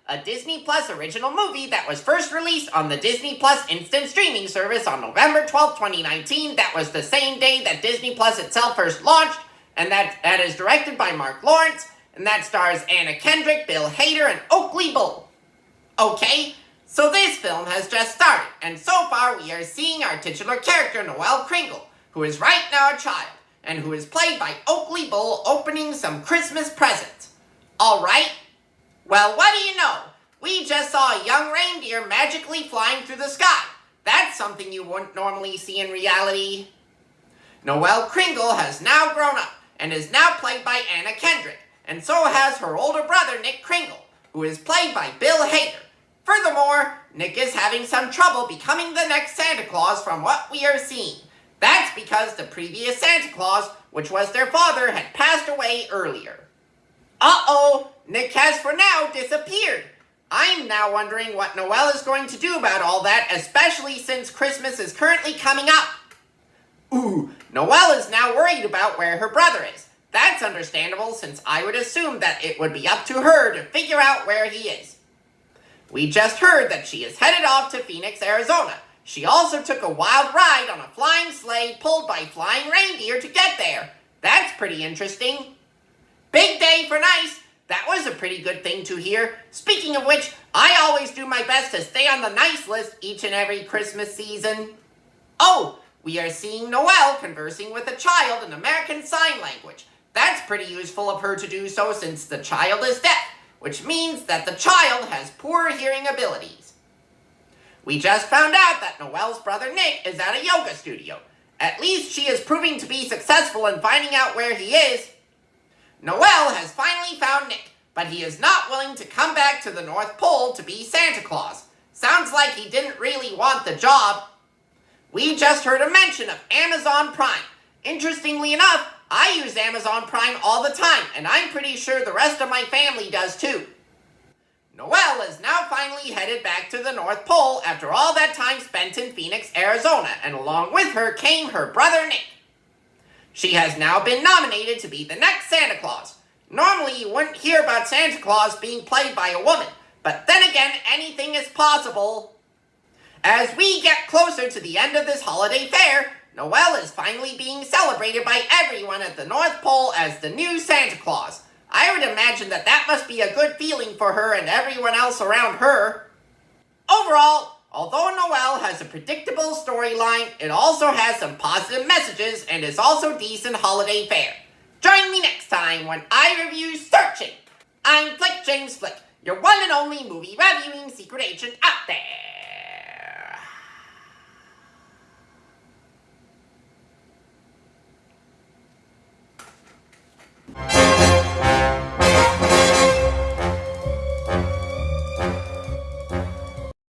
a Disney Plus original movie that was first released on the Disney Plus instant streaming service on November 12, 2019. That was the same day that Disney Plus itself first launched, and that is directed by Marc Lawrence, and that stars Anna Kendrick, Bill Hader, and Oakley Bull. Okay, so this film has just started, and so far we are seeing our titular character, Noelle Kringle, who is right now a child, and who is played by Oakley Bull opening some Christmas presents. Alright? Well, what do you know? We just saw a young reindeer magically flying through the sky. That's something you wouldn't normally see in reality. Noelle Kringle has now grown up, and is now played by Anna Kendrick, and so has her older brother Nick Kringle, who is played by Bill Hader. Furthermore, Nick is having some trouble becoming the next Santa Claus from what we are seeing. That's because the previous Santa Claus, which was their father, had passed away earlier. Uh-oh, Nick has for now disappeared. I'm now wondering what Noelle is going to do about all that, especially since Christmas is currently coming up. Ooh, Noelle is now worried about where her brother is. That's understandable, since I would assume that it would be up to her to figure out where he is. We just heard that she is headed off to Phoenix, Arizona. She also took a wild ride on a flying sleigh pulled by flying reindeer to get there. That's pretty interesting. Big day for nice. That was a pretty good thing to hear. Speaking of which, I always do my best to stay on the nice list each and every Christmas season. Oh, we are seeing Noelle conversing with a child in American Sign Language. That's pretty useful of her to do so since the child is deaf, which means that the child has poor hearing abilities. We just found out that Noelle's brother Nick is at a yoga studio. At least she is proving to be successful in finding out where he is. Noelle has finally found Nick, but he is not willing to come back to the North Pole to be Santa Claus. Sounds like he didn't really want the job. We just heard a mention of Amazon Prime. Interestingly enough, I use Amazon Prime all the time, and I'm pretty sure the rest of my family does too. Noelle is now finally headed back to the North Pole after all that time spent in Phoenix, Arizona, and along with her came her brother Nick. She has now been nominated to be the next Santa Claus. Normally you wouldn't hear about Santa Claus being played by a woman, but then again, anything is possible. As we get closer to the end of this holiday fair, Noelle is finally being celebrated by everyone at the North Pole as the new Santa Claus. I would imagine that that must be a good feeling for her and everyone else around her. Overall, although Noelle has a predictable storyline, it also has some positive messages and is also decent holiday fare. Join me next time when I review Searching. I'm Flick James Flick, your one and only movie reviewing secret agent out there.